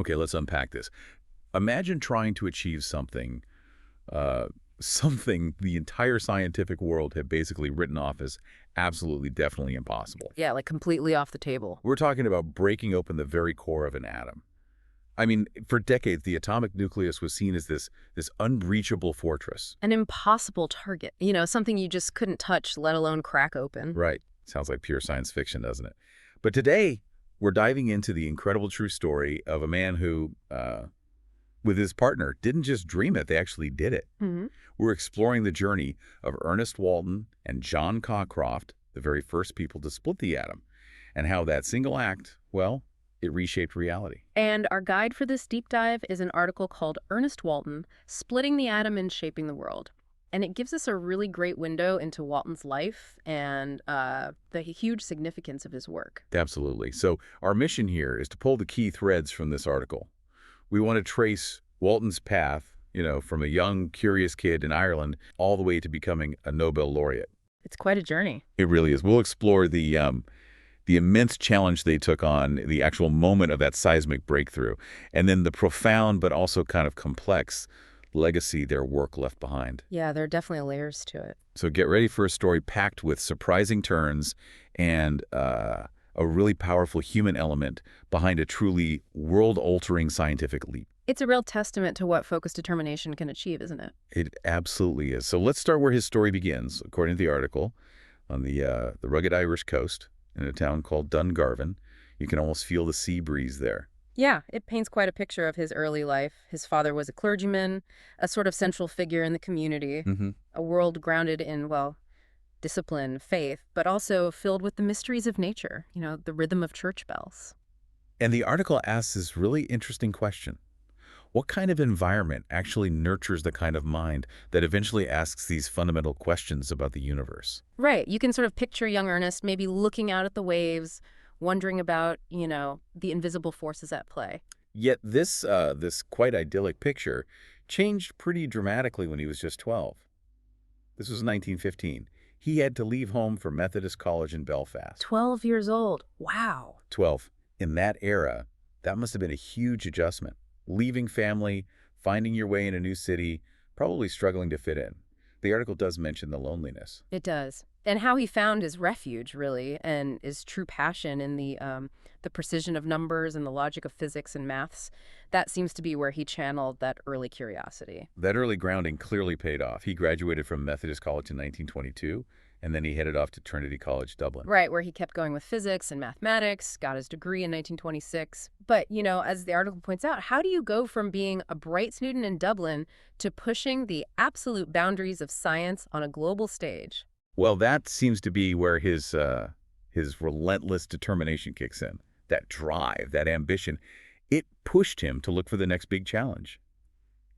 Okay, let's unpack this. Imagine trying to achieve something, something the entire scientific world had basically written off as absolutely, definitely impossible. Yeah, like completely off the table. We're talking about breaking open the very core of an atom. I mean, for decades, the atomic nucleus was seen as this unbreachable fortress. An impossible target. Something you just couldn't touch, let alone crack open. Right. Sounds like pure science fiction, doesn't it? But today, we're diving into the incredible true story of a man who, with his partner, didn't just dream it, they actually did it. Hmm. We're exploring the journey of Ernest Walton and John Cockcroft, the very first people to split the atom, and how that single act, well, it reshaped reality. And our guide for this deep dive is an article called Ernest Walton, Splitting the Atom and Shaping the World. And it gives us a really great window into Walton's life and the huge significance of his work. Absolutely. So our mission here is to pull the key threads from this article. We want to trace Walton's path, from a young, curious kid in Ireland all the way to becoming a Nobel laureate. It's quite a journey. It really is. We'll explore the immense challenge they took on, the actual moment of that seismic breakthrough, and then the profound but also kind of complex legacy their work left behind. Yeah, there are definitely layers to it. So get ready for a story packed with surprising turns and a really powerful human element behind a truly world-altering scientific leap. It's a real testament to what focused determination can achieve, isn't it? It absolutely is. So let's start where his story begins, according to the article, on the rugged Irish coast in a town called Dungarvan. You can almost feel the sea breeze there. Yeah, it paints quite a picture of his early life. His father was a clergyman, a sort of central figure in the community, a world grounded in, well, discipline, faith, but also filled with the mysteries of nature, the rhythm of church bells. And the article asks this really interesting question. What kind of environment actually nurtures the kind of mind that eventually asks these fundamental questions about the universe? Right. You can sort of picture young Ernest maybe looking out at the waves, wondering about, the invisible forces at play. Yet this quite idyllic picture changed pretty dramatically when he was just 12. This was 1915. He had to leave home for Methodist College in Belfast. 12 years old. Wow. 12. In that era, that must have been a huge adjustment. Leaving family, finding your way in a new city, probably struggling to fit in. The article does mention the loneliness. It does. And how he found his refuge, really, and his true passion in the precision of numbers and the logic of physics and maths. That seems to be where he channeled that early curiosity. That early grounding clearly paid off. He graduated from Methodist College in 1922, and then he headed off to Trinity College, Dublin. Right, where he kept going with physics and mathematics, got his degree in 1926. But, as the article points out, how do you go from being a bright student in Dublin to pushing the absolute boundaries of science on a global stage? Well, that seems to be where his relentless determination kicks in. That drive, that ambition, it pushed him to look for the next big challenge.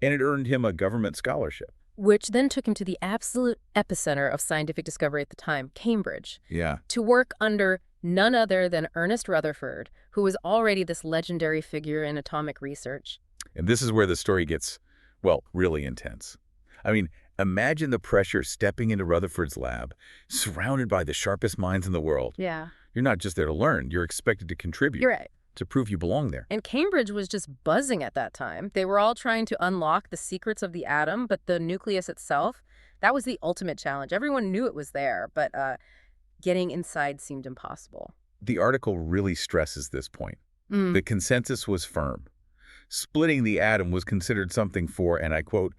And it earned him a government scholarship. Which then took him to the absolute epicenter of scientific discovery at the time, Cambridge. Yeah. To work under none other than Ernest Rutherford, who was already this legendary figure in atomic research. And this is where the story gets, well, really intense. I mean, imagine the pressure stepping into Rutherford's lab, surrounded by the sharpest minds in the world. Yeah. You're not just there to learn, you're expected to contribute. You're right. To prove you belong there. And Cambridge was just buzzing at that time. They were all trying to unlock the secrets of the atom, but the nucleus itself, that was the ultimate challenge. Everyone knew it was there, but getting inside seemed impossible. The article really stresses this point. The consensus was firm. Splitting the atom was considered something for, and I quote,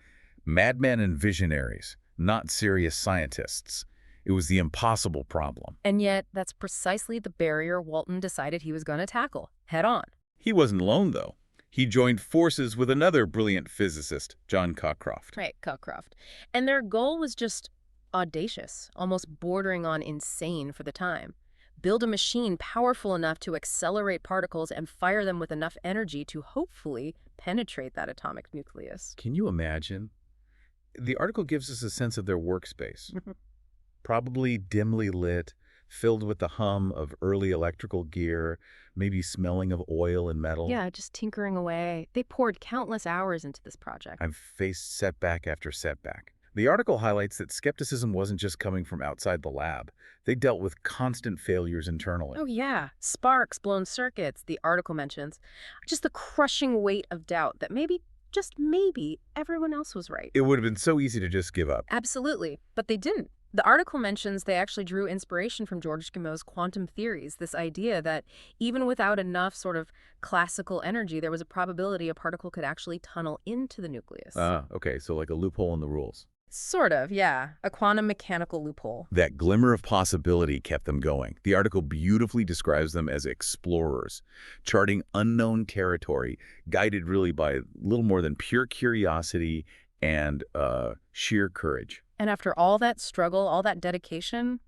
madmen and visionaries, not serious scientists. It was the impossible problem. And yet, that's precisely the barrier Walton decided he was going to tackle, head on. He wasn't alone, though. He joined forces with another brilliant physicist, John Cockcroft. Right, Cockcroft. And their goal was just audacious, almost bordering on insane for the time. Build a machine powerful enough to accelerate particles and fire them with enough energy to hopefully penetrate that atomic nucleus. Can you imagine? The article gives us a sense of their workspace. Probably dimly lit, filled with the hum of early electrical gear, maybe smelling of oil and metal. Yeah, just tinkering away. They poured countless hours into this project. I've faced setback after setback. The article highlights that skepticism wasn't just coming from outside the lab. They dealt with constant failures internally. Oh, yeah. Sparks, blown circuits, the article mentions. Just the crushing weight of doubt that maybe, just maybe, everyone else was right. It would have been so easy to just give up. Absolutely. But they didn't. The article mentions they actually drew inspiration from George Gamow's quantum theories, this idea that even without enough sort of classical energy, there was a probability a particle could actually tunnel into the nucleus. Okay, so like a loophole in the rules. Sort of, yeah. A quantum mechanical loophole. That glimmer of possibility kept them going. The article beautifully describes them as explorers, charting unknown territory, guided really by little more than pure curiosity and sheer courage. And after all that struggle, all that dedication,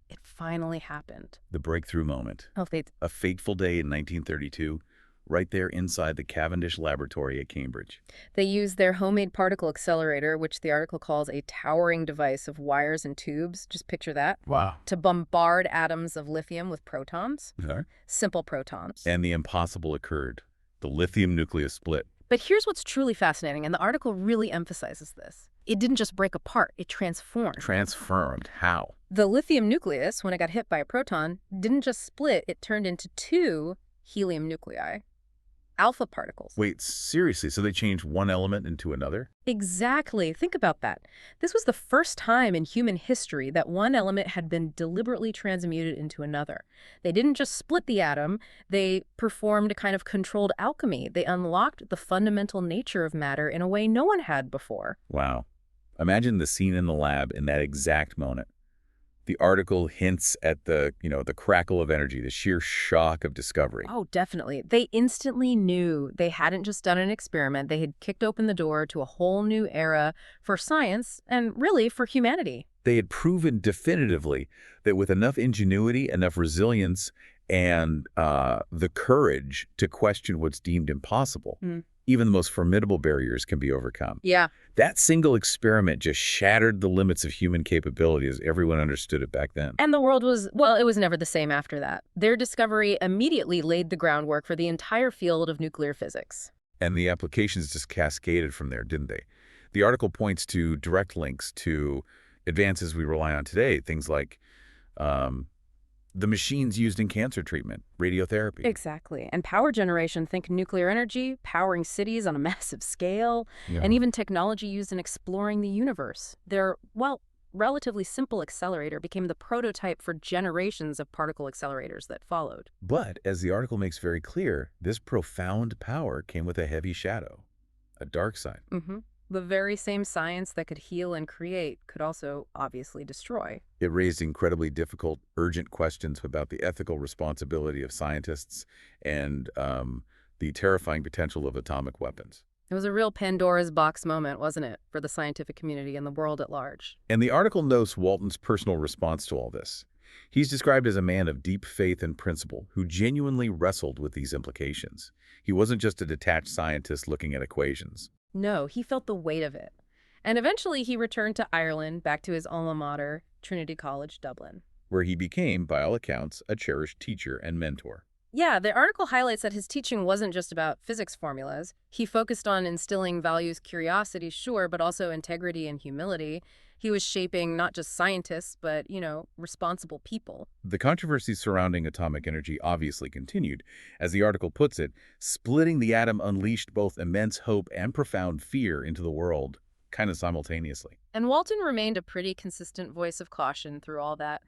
it finally happened. The breakthrough moment. Oh, they... A fateful day in 1932, right there inside the Cavendish Laboratory at Cambridge. They used their homemade particle accelerator, which the article calls a towering device of wires and tubes, just picture that, Wow. to bombard atoms of lithium with protons. Huh? Simple protons. And the impossible occurred. The lithium nucleus split. But here's what's truly fascinating, and the article really emphasizes this. It didn't just break apart, it transformed. Transformed? How? The lithium nucleus, when it got hit by a proton, didn't just split, it turned into two helium nuclei. Alpha particles. Wait, seriously? So they changed one element into another? Exactly. Think about that. This was the first time in human history that one element had been deliberately transmuted into another. They didn't just split the atom, they performed a kind of controlled alchemy. They unlocked the fundamental nature of matter in a way no one had before. Wow. Imagine the scene in the lab in that exact moment. The article hints at the crackle of energy, the sheer shock of discovery. Oh, definitely. They instantly knew they hadn't just done an experiment. They had kicked open the door to a whole new era for science and really for humanity. They had proven definitively that with enough ingenuity, enough resilience, and the courage to question what's deemed impossible, even the most formidable barriers can be overcome. Yeah. That single experiment just shattered the limits of human capability as everyone understood it back then. And the world was, well, it was never the same after that. Their discovery immediately laid the groundwork for the entire field of nuclear physics. And the applications just cascaded from there, didn't they? The article points to direct links to advances we rely on today, things like the machines used in cancer treatment, radiotherapy. Exactly. And power generation, think nuclear energy, powering cities on a massive scale, Yeah. and even technology used in exploring the universe. Their, well, relatively simple accelerator became the prototype for generations of particle accelerators that followed. But, as the article makes very clear, this profound power came with a heavy shadow, a dark side. The very same science that could heal and create could also obviously destroy. It raised incredibly difficult, urgent questions about the ethical responsibility of scientists and the terrifying potential of atomic weapons. It was a real Pandora's box moment, wasn't it, for the scientific community and the world at large? And the article notes Walton's personal response to all this. He's described as a man of deep faith and principle who genuinely wrestled with these implications. He wasn't just a detached scientist looking at equations. No, he felt the weight of it. And eventually he returned to Ireland, back to his alma mater, Trinity College, Dublin. Where he became, by all accounts, a cherished teacher and mentor. Yeah, the article highlights that his teaching wasn't just about physics formulas. He focused on instilling values, curiosity, sure, but also integrity and humility. He was shaping not just scientists, but, responsible people. The controversies surrounding atomic energy obviously continued. As the article puts it, splitting the atom unleashed both immense hope and profound fear into the world, kind of simultaneously. And Walton remained a pretty consistent voice of caution through all that,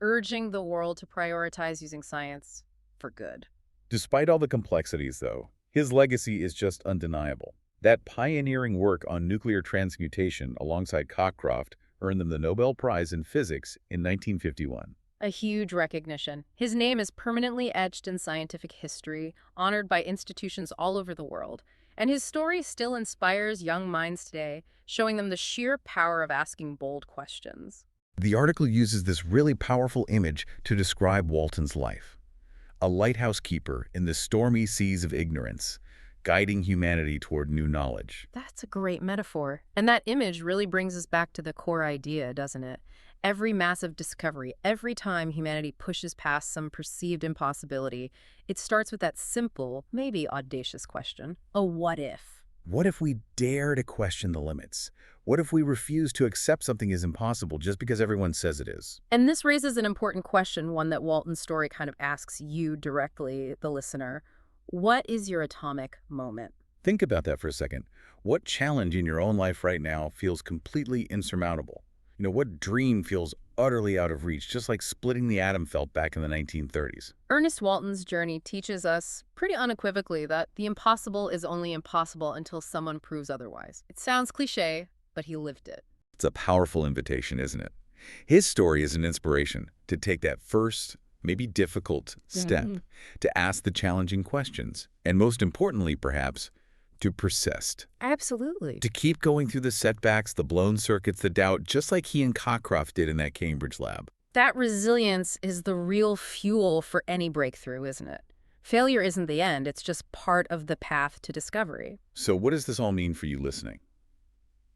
urging the world to prioritize using science for good. Despite all the complexities, though, his legacy is just undeniable. That pioneering work on nuclear transmutation alongside Cockcroft earned them the Nobel Prize in Physics in 1951. A huge recognition. His name is permanently etched in scientific history, honored by institutions all over the world. And his story still inspires young minds today, showing them the sheer power of asking bold questions. The article uses this really powerful image to describe Walton's life. A lighthouse keeper in the stormy seas of ignorance, guiding humanity toward new knowledge. That's a great metaphor. And that image really brings us back to the core idea, doesn't it? Every massive discovery, every time humanity pushes past some perceived impossibility, it starts with that simple, maybe audacious question, a what if? What if we dare to question the limits? What if we refuse to accept something is impossible just because everyone says it is? And this raises an important question, one that Walton's story kind of asks you directly, the listener. What is your atomic moment? Think about that for a second. What challenge in your own life right now feels completely insurmountable? What dream feels utterly out of reach, just like splitting the atom felt back in the 1930s? Ernest Walton's journey teaches us pretty unequivocally that the impossible is only impossible until someone proves otherwise. It sounds cliche, but he lived it. It's a powerful invitation, isn't it? His story is an inspiration to take that first, maybe difficult step, to ask the challenging questions, and most importantly, perhaps, to persist. Absolutely. To keep going through the setbacks, the blown circuits, the doubt, just like he and Cockcroft did in that Cambridge lab. That resilience is the real fuel for any breakthrough, isn't it? Failure isn't the end, it's just part of the path to discovery. So what does this all mean for you listening?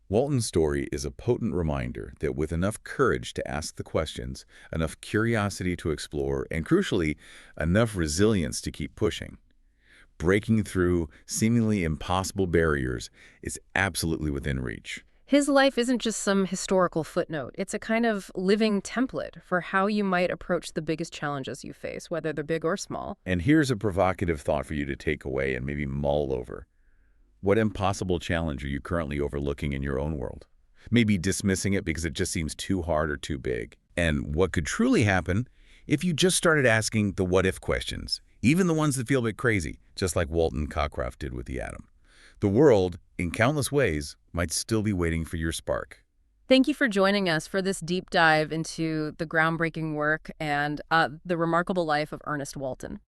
Walton's story is a potent reminder that with enough courage to ask the questions, enough curiosity to explore, and crucially, enough resilience to keep pushing, breaking through seemingly impossible barriers is absolutely within reach. His life isn't just some historical footnote. It's a kind of living template for how you might approach the biggest challenges you face, whether they're big or small. And here's a provocative thought for you to take away and maybe mull over. What impossible challenge are you currently overlooking in your own world? Maybe dismissing it because it just seems too hard or too big. And what could truly happen if you just started asking the what-if questions, even the ones that feel a bit crazy, just like Walton Cockcroft did with the atom? The world, in countless ways, might still be waiting for your spark. Thank you for joining us for this deep dive into the groundbreaking work and the remarkable life of Ernest Walton.